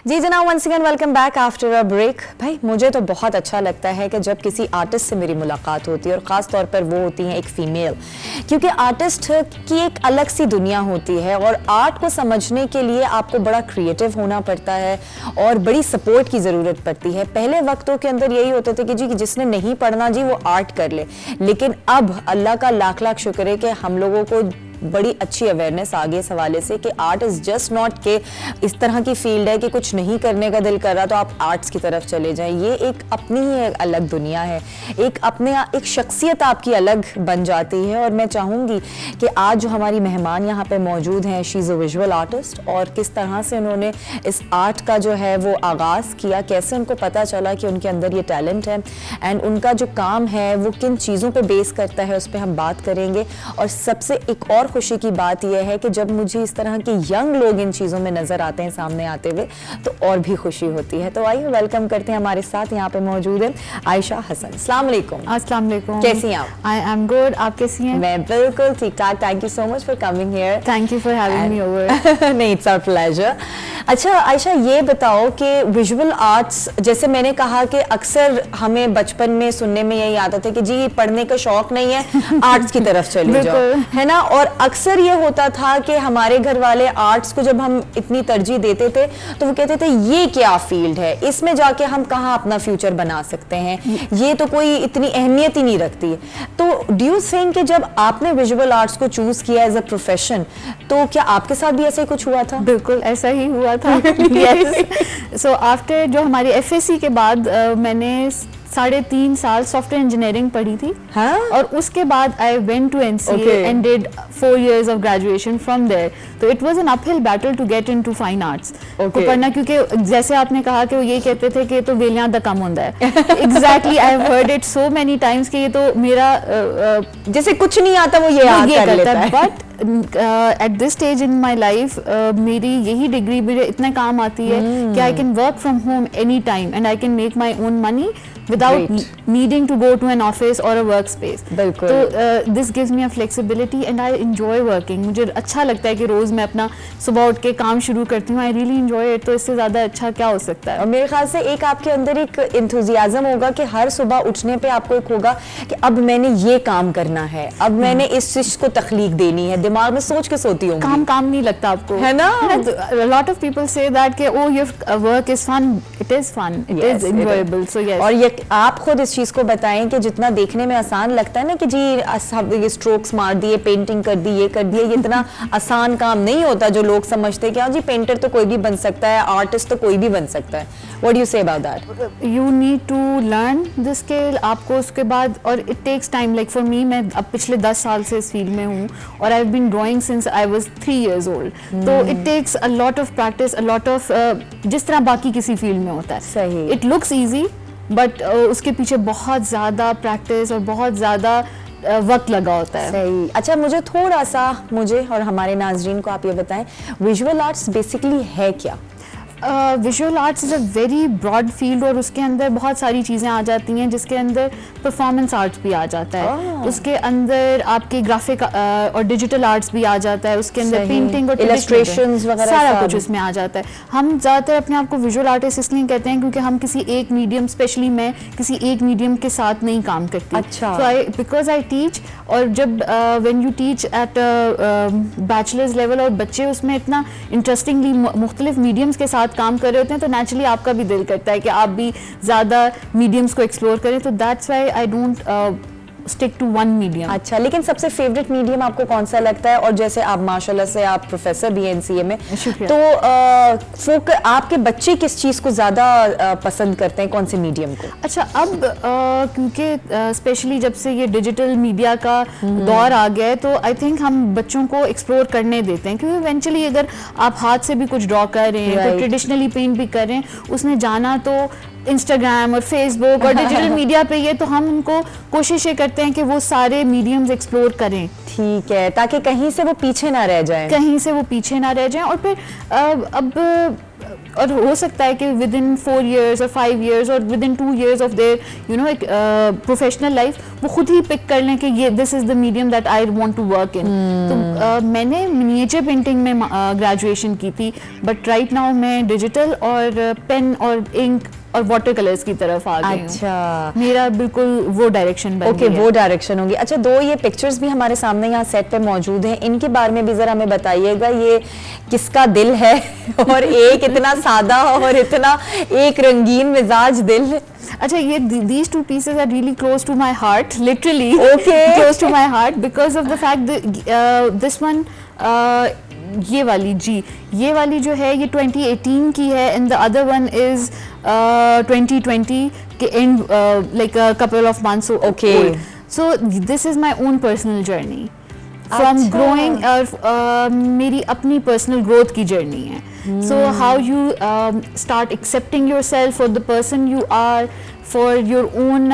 जी जनाब, once again welcome back after a break. भाई मुझे तो बहुत अच्छा लगता है कि जब किसी आर्टिस्ट से मेरी मुलाकात होती है और ख़ास तौर पर वो होती है एक फ़ीमेल, क्योंकि आर्टिस्ट की एक अलग सी दुनिया होती है और आर्ट को समझने के लिए आपको बड़ा क्रिएटिव होना पड़ता है और बड़ी सपोर्ट की ज़रूरत पड़ती है। पहले वक्तों के अंदर यही होता था कि जी जिसने नहीं पढ़ना जी वो आर्ट कर ले, लेकिन अब अल्लाह का लाख लाख शुक्र है कि हम लोगों को बड़ी अच्छी अवेयरनेस आ गई इस हवाले से कि आर्ट इज़ जस्ट नॉट के इस तरह की फील्ड है कि कुछ नहीं करने का दिल कर रहा तो आप आर्ट्स की तरफ चले जाएं। ये एक अपनी ही एक अलग दुनिया है, एक शख्सियत आपकी अलग बन जाती है। और मैं चाहूँगी कि आज जो हमारी मेहमान यहाँ पे मौजूद हैं, she is a visual artist, और किस तरह से उन्होंने इस आर्ट का जो है वो आगाज़ किया, कैसे उनको पता चला कि उनके अंदर ये टैलेंट है एंड उनका जो काम है वो किन चीज़ों पर बेस करता है, उस पर हम बात करेंगे। और सबसे एक और खुशी की बात यह है कि जब मुझे इस तरह के यंग लोग इन चीज़ों में नज़र आते हैं सामने आते हुए तो और भी खुशी होती है। तो आइए वेलकम करते हैं, हमारे साथ यहाँ पे मौजूद है आयशा हसन। अस्सलाम वालेकुम। अस्सलाम वालेकुम। कैसी हैं आप? आई एम गुड, आप कैसी हैं? मैं बिल्कुल ठीक ठाक। Thank you so much for coming here. Thank you for having me over. नहीं, इट्स आवर प्लेजर। अच्छा आयशा, ये बताओ कि विजुअल आर्ट्स, जैसे मैंने कहा कि अक्सर हमें बचपन में सुनने में यही आता था कि जी पढ़ने का शौक नहीं है, आर्ट्स की तरफ चले जाओ, है ना। और अक्सर ये होता था कि हमारे घर वाले आर्ट्स को जब हम इतनी तरजीह देते थे तो वो कहते थे ये क्या फील्ड है, इसमें जाके हम कहाँ अपना फ्यूचर बना सकते हैं, ये तो कोई इतनी अहमियत ही नहीं रखती है। तो डू यू थिंक कि जब आपने विजुअल आर्ट्स को चूज किया एज अ प्रोफेशन तो क्या आपके साथ भी ऐसा कुछ हुआ था? बिल्कुल ऐसा ही हुआ था। सो आफ्टर जो हमारी एफएससी के बाद मैंने 3.5 साल सॉफ्टवेयर इंजीनियरिंग पढ़ी थी। हाँ? और उसके बाद I went to NCA and did 4 years of graduation from there. तो it was an uphill battle to get into fine arts को पढ़ना, क्योंकि जैसे आपने कहा कि वो ये कहते थे कि तो वेलियां दा कम होता है। Exactly, I have heard it so many times कि ये तो मेरा जैसे कुछ नहीं आता वो ये कर लेता है। But at this stage in my life मेरी यही डिग्री मुझे इतना काम आती है कि I can work from home any time and I can make my own money without needing to go to an office or a workspace. बिल्कुल। तो this gives me a flexibility and I enjoy working. मुझे अच्छा लगता है कि रोज मैं अपना सुबह उठ के काम शुरू करती हूँ। I really enjoy it. तो इससे ज्यादा अच्छा क्या हो सकता है? और मेरे ख्याल से एक आपके अंदर एक इंथुजियाज्म होगा कि हर सुबह उठने पे आपको एक होगा कि अब मैंने ये काम करना है, अब मैंने इस चीज को तखलीक देनी है। दिमाग में सोच के सोती हूँ। काम नहीं लगता आपको, है ना? A lot of people say that कि oh your work is fun. It is fun. It is enjoyable. So yes. और ये आप खुद इस चीज को बताएं कि जितना देखने में आसान लगता है ना कि जी ये स्ट्रोक्स मार दिए, पेंटिंग कर दी, ये कर दिया, ये इतना आसान काम नहीं होता जो लोग समझते हैं कि हाँ जी पेंटर तो कोई भी बन सकता है, आर्टिस्ट तो कोई भी बन सकता है। What do you say about that? You need to learn the skill. आपको उसके बाद, और it takes time. Like for me, मैं अब पिछले 10 साल से इस फील्ड में हूँ और I have been drawing since I was 3 years old. तो it takes a lot of practice, a lot of, जिस तरह बाकी किसी फील्ड में होता है। सही। इट लुक्स ईजी बट उसके पीछे बहुत ज़्यादा प्रैक्टिस और बहुत ज़्यादा वक्त लगा होता है। सही। अच्छा, मुझे और हमारे नाजरीन को आप ये बताएं, विजुअल आर्ट्स बेसिकली है क्या? Visual arts is a very broad field और उसके अंदर बहुत सारी चीज़ें आ जाती हैं, जिसके अंदर परफॉर्मेंस आर्ट्स भी आ जाता है, उसके अंदर आपके ग्राफिक और डिजिटल आर्ट्स भी आ जाता है, उसके अंदर पेंटिंग और इलस्ट्रेशंस वगैरह सारा कुछ उसमें आ जाता है। हम ज़्यादातर अपने आप को विजुअल आर्टिस्ट इसलिए कहते हैं क्योंकि हम किसी एक मीडियम, स्पेशली मैं किसी एक मीडियम के साथ नहीं काम करती। अच्छा। सो बिकॉज आई टीच, और जब when you teach at bachelors level और बच्चे उसमें इतना इंटरेस्टिंगली मुख्तलिफ मीडियम्स के साथ काम कर रहे होते हैं तो नेचुरली आपका भी दिल करता है कि आप भी ज़्यादा मीडियम्स को एक्सप्लोर करें। तो that's why I don't stick to one medium. अच्छा, लेकिन सबसे फेवरेट मीडियम आपको कौन सा लगता है? और जैसे आप माशाल्लाह से आप प्रोफेसर भी हैं एनसीए में, तो आपके बच्चे किस चीज़ को ज़्यादा पसंद करते हैं, कौन से मीडियम को? अच्छा, अब क्योंकि स्पेशली जब से ये डिजिटल मीडिया का दौर आ गया है तो आई थिंक हम बच्चों को एक्सप्लोर करने देते हैं, क्योंकि इवेंचुअली अगर आप हाथ से भी कुछ ड्रॉ कर रहे हैं, ट्रेडिशनली पेंट भी कर रहे हैं, उसने जाना तो इंस्टाग्राम और फेसबुक और डिजिटल मीडिया पे ये, तो हम उनको कोशिश ये करते हैं कि वो सारे मीडियम्स एक्सप्लोर करें। ठीक है, ताकि कहीं से वो पीछे ना रह जाएं। और फिर अब और हो सकता है कि विद इन 4 years और 5 years और within 2 years of their you know एक प्रोफेशनल लाइफ वो खुद ही पिक कर लें कि ये this is the medium that I want to work in. तो मैंने मिनिएचर पेंटिंग में ग्रेजुएशन की थी, बट राइट नाउ मैं डिजिटल और पेन और इंक और वाटर कलर्स की तरफ आ गई हूँ। अच्छा, मेरा बिल्कुल वो डायरेक्शन बन ओके, गई है। वो डायरेक्शन होगी। अच्छा, 2 ये पिक्चर्स भी हमारे सामने यहाँ सेट पे मौजूद हैं, इनके बारे में भी जरा हमें बताइएगा, ये किसका दिल है और एक इतना सादा और इतना एक रंगीन मिजाज दिल। अच्छा, ये these two pieces are really close to my heart, literally Okay. close to my heart because of the fact that this one ये वाली जो है ये 2018 की है and the other one is 2020 के end like a couple of months Okay. old. So this is my own personal journey from अच्छा। growing मेरी अपनी personal growth की journey है। So how you start accepting yourself for the person you are, for your own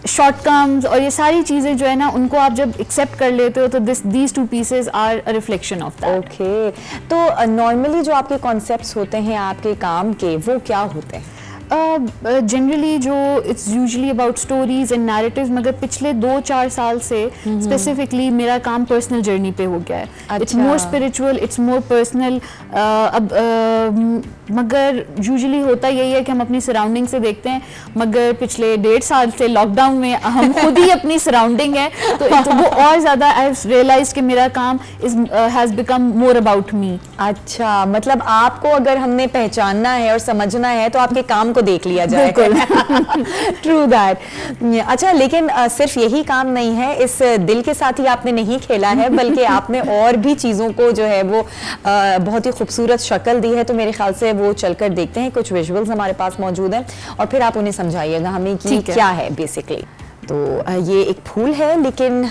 शॉर्टकम्स और ये सारी चीज़ें जो है ना उनको आप जब एक्सेप्ट कर लेते हो तो these two pieces are a reflection of that. Okay, तो नॉर्मली जो आपके कॉन्सेप्ट्स होते हैं आपके काम के, वो क्या होते हैं? जनरली जो it's usually about stories and narratives, मगर पिछले 2-4 साल से स्पेसिफिकली मेरा काम पर्सनल जर्नी पे हो गया है। It's more spiritual, it's more personal. अब मगर यूजुअली होता यही है कि हम अपनी सराउंडिंग से देखते हैं, मगर पिछले 1.5 साल से लॉकडाउन में हम खुद ही अपनी सराउंडिंग है, तो वो और ज़्यादा आई हैव रियलाइज्ड कि मेरा काम has become more about me. अच्छा, मतलब आपको अगर हमने पहचानना है और समझना है तो आपके काम को देख लिया जाए। True that. अच्छा, लेकिन सिर्फ यही काम नहीं है, इस दिल के साथ ही आपने नहीं खेला है, बल्कि आपने और भी चीज़ों को जो है वो बहुत ही खूबसूरत शक्ल दी है। तो मेरे ख्याल से वो चलकर देखते हैं, कुछ विजुअल्स हमारे पास मौजूद हैं और फिर आप उन्हें समझाइएगा हमें कि क्या है बेसिकली। तो ये एक फूल है, लेकिन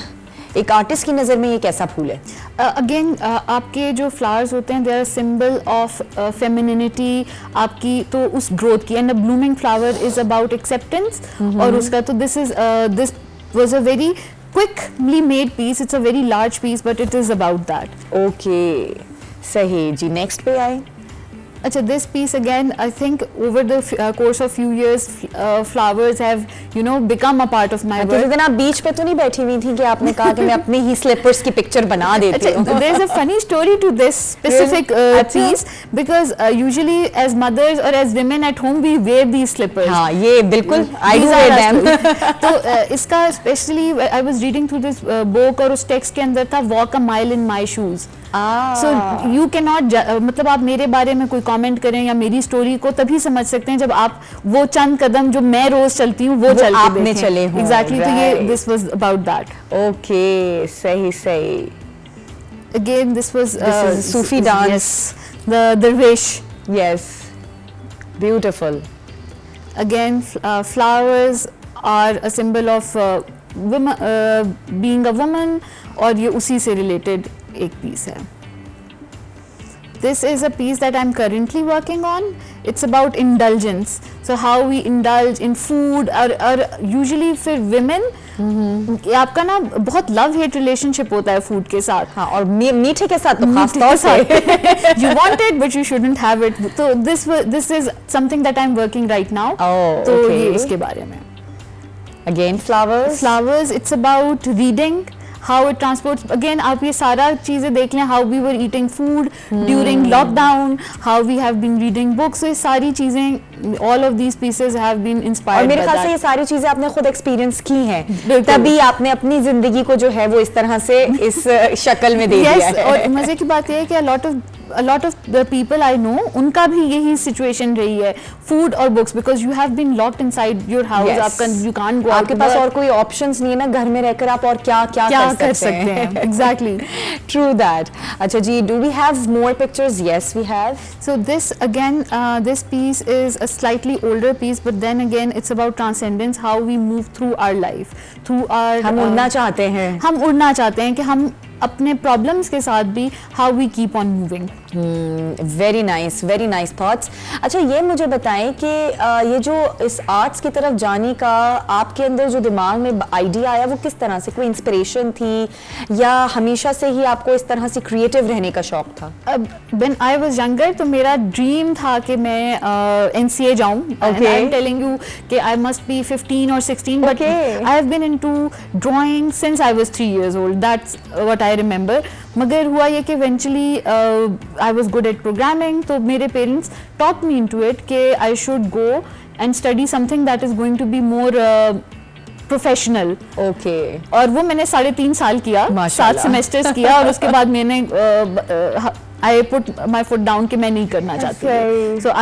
एक आर्टिस्ट की नज़र में ये कैसा फूल है? अगेन आपके जो फ्लावर्स होते हैं they are symbol of femininity आपकी, तो उस ग्रोथ की, and a blooming flower is about acceptance और उसका, तो this was a very quickly made piece, it's a very large piece but it is about that. Okay, सही जी। Next पे आए। अच्छा, this piece again, I think over the course of few years, flowers have, you know, become a part of my तो work. दिन आप बीच पे तो नहीं बैठी हुई थी कि आपने कहा कि मैं अपनी ही स्लीपर्स की पिक्चर बना देती हूँ? There's a funny story to this specific piece because usually as mothers or as women at home we wear these slippers. हाँ, ये बिल्कुल I do These wear are them. तो इसका specially I was reading through this book और उस text के अंदर था walk a mile in my shoes. So you cannot मतलब आप मेरे बारे में कोई कमेंट करें या मेरी स्टोरी को तभी समझ सकते हैं जब आप वो चंद कदम जो मैं रोज चलती हूँ वो चल के आपने चले हों। एग्जैक्टली, तो ये this was about that. Okay, सही सही। Again this was Sufi dance, the दरवेश। Yes, beautiful. Again flowers are a symbol of being a woman और ये उसी से रिलेटेड एक पीस है। This is a piece that I'm currently working on. It's about indulgence. So how we indulge in food or usually for women, आपका ना बहुत love hate relationship होता है food के साथ। हाँ, और मीठे के साथ तो खास तौर से। You want it but you shouldn't have it. So this is something that I'm working right now. Oh, तो okay. ये उसके बारे में। Again, flowers. Flowers, it's about reading. How it transports, again आप ये सारा चीज़ें देख लें, how we were eating food during lockdown, how we have been reading books, so ये सारी चीज़ें, all of these pieces have been inspired और मेरे by ख्याल that. से ये सारी चीजें आपने खुद एक्सपीरियंस की हैं, बिल्कुल। तभी आपने अपनी जिंदगी को जो है वो इस तरह से इस शक्ल में दे दिया Yes, है। और मजे की बात ये है कि a lot of the people I know उनका भी यही situation रही है, food और books, because you have been locked inside your house. Yes. आपका you can't go out आपके to पास work. और कोई ऑप्शंस नहीं है ना, घर में रहकर आप और क्या कर सकते हैं exactly. True that. अच्छा जी, do we have more pictures? Yes, we have. So this again, this piece is a slightly older piece, but then again it's about transcendence, how we move through our life, through our हम उड़ना चाहते हैं। हम उड़ना चाहते हैं कि हम अपने प्रॉब्लम्स के साथ भी how we keep on moving. Very nice thoughts. अच्छा ये मुझे बताएं कि ये जो इस आर्ट्स की तरफ जाने का आपके अंदर जो दिमाग में आइडिया आया वो किस तरह से, कोई इंस्पिरेशन थी या हमेशा से ही आपको इस तरह से क्रिएटिव रहने का शौक था? व्हेन आई वाज यंगर तो मेरा ड्रीम था कि मैं NCA जाऊं। Okay. I am telling you कि I must be 15 or 16 but Okay. I have been into drawing since I was 3 years old, that's what I remember. मगर हुआ ये कि eventually I was good at programming, तो मेरे parents talk me into it कि I should go and study something that is going to be more professional. Okay. और वो मैंने 3.5 साल किया, 7 सेमेस्टर्स किया और उसके बाद मैंने I put my foot down कि मैं नहीं करना चाहती। So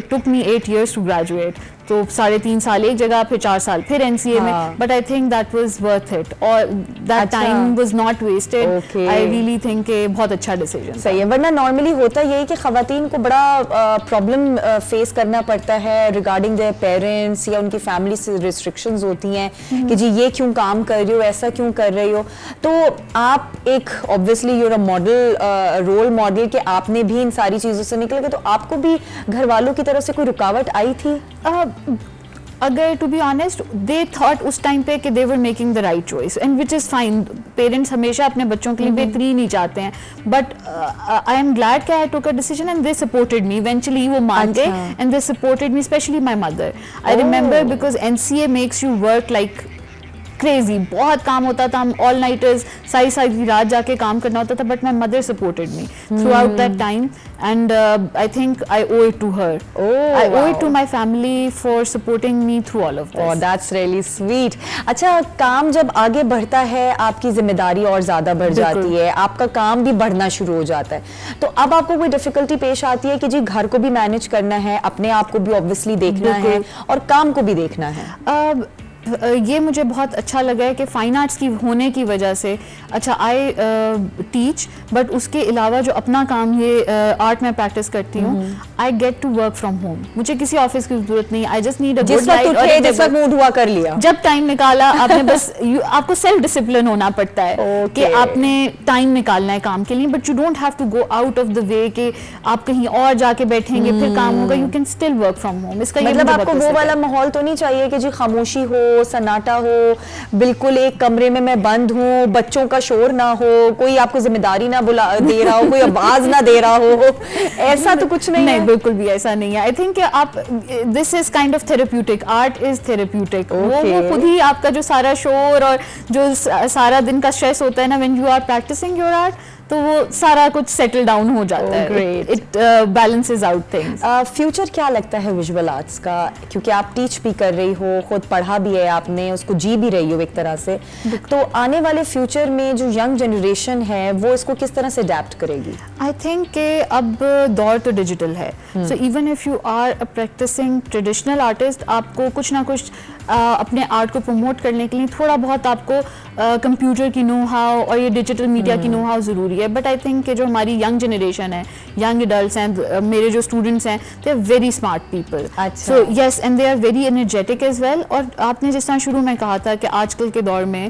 it took me 8 years to graduate. तो 3.5 साल एक जगह, फिर 4 साल फिर NCA में, but I think that was worth it और that time was not wasted. Okay. I really think कि बहुत अच्छा decision। सही है, वरना नॉर्मली होता यही कि खवातीन को बड़ा प्रॉब्लम फेस करना पड़ता है रिगार्डिंग देयर पेरेंट्स या उनकी फैमिली से रिस्ट्रिक्शंस होती हैं कि जी ये क्यों काम कर रही हो, ऐसा क्यों कर रही हो। तो आप एक obviously you're a model, role model कि आपने भी इन सारी चीज़ों से निकल गए, तो आपको भी घर वालों की तरफ से कोई रुकावट आई थी? अगर to be honest they thought उस टाइम पे कि they were making the right choice and which is fine. Parents हमेशा अपने बच्चों के लिए बेहतरीन ही चाहते हैं, बट आई एम ग्लैड कि I took a decision and they supported me. Eventually वो मान गए and they supported me, especially my mother. I remember because NCA makes you work like crazy, बहुत काम होता था, हम ऑल नाइटर्स सारी रात जाके काम करना होता था, but my mother supported me throughout that time and I think I owe it to her. I owe it to my family for supporting me through all of this. That's really sweet. अच्छा, काम जब आगे बढ़ता है आपकी जिम्मेदारी और ज्यादा बढ़ जाती है, आपका काम भी बढ़ना शुरू हो जाता है, तो अब आपको कोई डिफिकल्टी पेश आती है कि जी घर को भी मैनेज करना है, अपने आप को भी ऑब्वियसली देखना है और काम को भी देखना है? ये मुझे बहुत अच्छा लगा है कि फाइन आर्ट्स की होने की वजह से, अच्छा आई टीच बट उसके अलावा जो अपना काम ये आर्ट में प्रैक्टिस करती हूँ, I get to work from home. मुझे किसी ऑफिस की जरूरत नहीं, I just need a good light और जिस वक्त मूड हुआ कर लिया, जब टाइम निकाला आपने बस आपको सेल्फ डिसिप्लिन होना पड़ता है कि आपने टाइम निकालना है काम के लिए, but you don't have to go out of the way कि आप कहीं और जाके बैठेंगे फिर काम होगा। You can still work from home. इसका मतलब आपको वो वाला माहौल तो नहीं चाहिए कि जी खामोशी हो, सन्नाटा हो, बिल्कुल एक कमरे में मैं बंद हूँ, बच्चों का शोर ना हो, कोई आपको जिम्मेदारी ना दे रहा हो, कोई आवाज ना दे रहा हो, ऐसा तो कुछ नहीं है? बिल्कुल भी ऐसा नहीं है। आई थिंक आप this is kind of therapeutic, art is therapeutic. वो खुद ही आपका जो सारा शोर और जो सारा दिन का स्ट्रेस होता है ना, when you are practising your art, तो वो सारा कुछ सेटल डाउन हो जाता है। It balances out things. Future क्या लगता है विजुअल आर्ट्स का, क्योंकि आप टीच भी कर रही हो, खुद पढ़ा भी है आपने, उसको जी भी रही हो एक तरह से, तो आने वाले फ्यूचर में जो यंग जनरेशन है वो इसको किस तरह से अडेप्ट करेगी? आई थिंक कि अब दौर तो डिजिटल है, so even if you are a practising traditional artist, आपको कुछ ना कुछ अपने आर्ट को प्रमोट करने के लिए थोड़ा बहुत आपको कंप्यूटर की नो हाउ और ये डिजिटल मीडिया की नो हाउ ज़रूरी है। बट आई थिंक कि जो हमारी यंग जनरेशन है, यंग एडल्ट्स हैं, मेरे जो स्टूडेंट्स हैं, they are very smart people. So yes, and they are very energetic as well. और आपने जिस तरह शुरू में कहा था कि आजकल के दौर में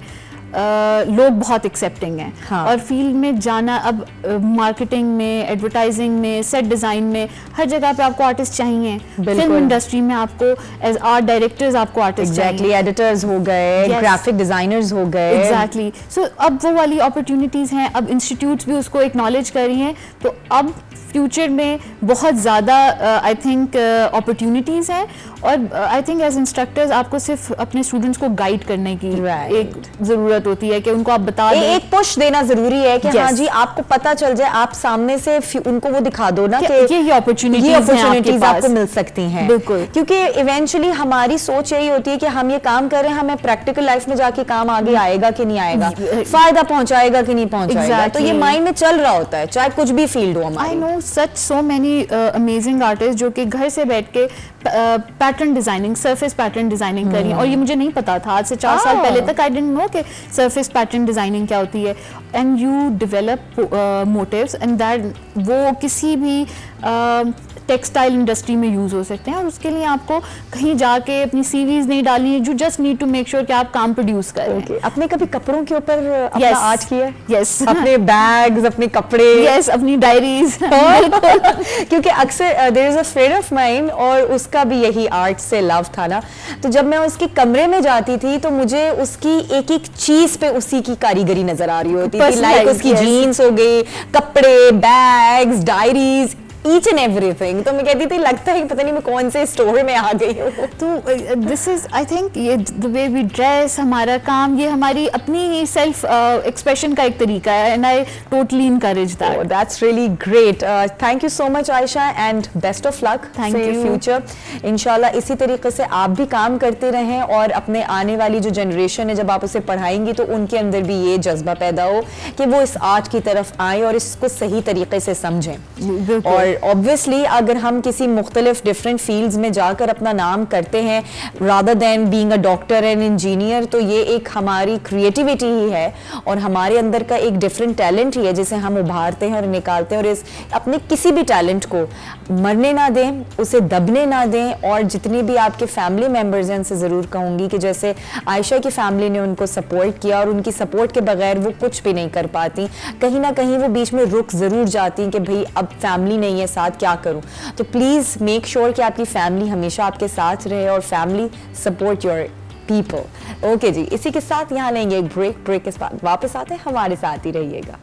लोग बहुत एक्सेप्टिंग हैं, हाँ। और फील्ड में जाना, अब मार्केटिंग में, एडवर्टाइजिंग में, सेट डिज़ाइन में, हर जगह पे आपको आर्टिस्ट चाहिए। फिल्म इंडस्ट्री में आपको एज आर्ट डायरेक्टर्स आपको आर्टिस्ट चाहिए, एडिटर्स हो गए, ग्राफिक डिजाइनर्स हो गए। एग्जैक्टली। सो अब वो वाली अपॉर्चुनिटीज़ हैं, अब इंस्टीट्यूट्स भी उसको एक्नॉलेज कर रही हैं, तो अब फ्यूचर में बहुत ज़्यादा आई थिंक अपॉर्चुनिटीज़ हैं। और आई थिंक एज इंस्ट्रक्टर्स आपको सिर्फ अपने स्टूडेंट्स को गाइड करने की एक ज़रूरत होती है कि उनको आप बता दें, एक पुश देना ज़रूरी है कि हाँ जी आपको पता चल जाए, आप सामने से उनको वो दिखा दो ना कि ये अपॉर्चुनिटीज आपको मिल सकती हैं। बिल्कुल, क्योंकि इवेंचुअली हमारी सोच यही होती है कि हम ये काम कर रहे हैं, हमें प्रैक्टिकल लाइफ में जाके काम आगे आएगा कि नहीं आएगा, फायदा पहुंचाएगा कि नहीं पहुंचाएगा, तो ये माइंड में चल रहा होता है, चाहे कुछ भी फील्ड हो हमारी। I know such so many amazing artist जो कि घर से बैठ के pattern designing, surface pattern designing कर रही हैं, और ये मुझे नहीं पता था आज से 4 साल पहले तक। आई डिडंट नो कि सरफेस पैटर्न डिजाइनिंग क्या होती है। And you develop motives and that वो किसी भी टेक्सटाइल इंडस्ट्री में यूज हो सकते हैं, और उसके लिए आपको कहीं जाके अपनी सीवीज नहीं डालनी है, you just need to make sure कि आप काम प्रोड्यूस कर रहे हैं। अपने कभी कपड़ों के ऊपर अपना Yes. आर्ट किया है? Yes. अपने बैग्स, अपने कपड़े? यस, अपनी डायरीज। क्योंकि अक्सर there is a friend of mine और उसका भी यही आर्ट से लव था ना, तो जब मैं उसके कमरे में जाती थी तो मुझे उसकी एक एक चीज पे उसी की कारीगरी नजर आ रही होती थी, लाइक उसकी Yes. जीन्स हो गई, कपड़े, bags, diaries, each and everything. तो मैं कहती थी लगता है कि पता नहीं मैं कौन से स्टोर में आ गई हूँ। तो दिस इज, आई थिंक, ये द वे वी ड्रेस, हमारा काम, ये हमारी अपनी सेल्फ एक्सप्रेशन का एक तरीका है, and I totally encourage that. That's really great. Thank you so much, Aisha, and best of luck Thank for your you. future. इंशाल्लाह इसी तरीके से आप भी काम करते रहें और अपने आने वाली जो जनरेशन है जब आप उसे पढ़ाएंगी तो उनके अंदर भी ये जज्बा पैदा हो कि वो इस आर्ट की तरफ आए और इसको सही तरीके से समझें। बिल्कुल। और ऑब्वियसली अगर हम किसी मुख्तलिफ डिफरेंट फील्ड्स में जाकर अपना नाम करते हैं rather than being a doctor and engineer, तो ये एक हमारी क्रिएटिविटी ही है और हमारे अंदर का एक डिफरेंट टैलेंट ही है जिसे हम उभारते हैं और निकालते हैं, और इस अपने किसी भी टैलेंट को मरने ना दें, उसे दबने ना दें। और जितनी भी आपके फैमिली मेम्बर्स हैं उनसे ज़रूर कहूँगी कि जैसे आयशा की फैमिली ने उनको सपोर्ट किया और उनकी सपोर्ट के बगैर वो कुछ भी नहीं कर पाती, कहीं ना कहीं वो बीच में रुक ज़रूर जाती कि भाई अब फैमिली नहीं है साथ, क्या करूं। तो प्लीज मेक श्योर कि आपकी फैमिली हमेशा आपके साथ रहे और family support your people. Okay जी, इसी के साथ यहाँ लेंगे एक ब्रेक के बाद वापस आते हैं, हमारे साथ ही रहिएगा।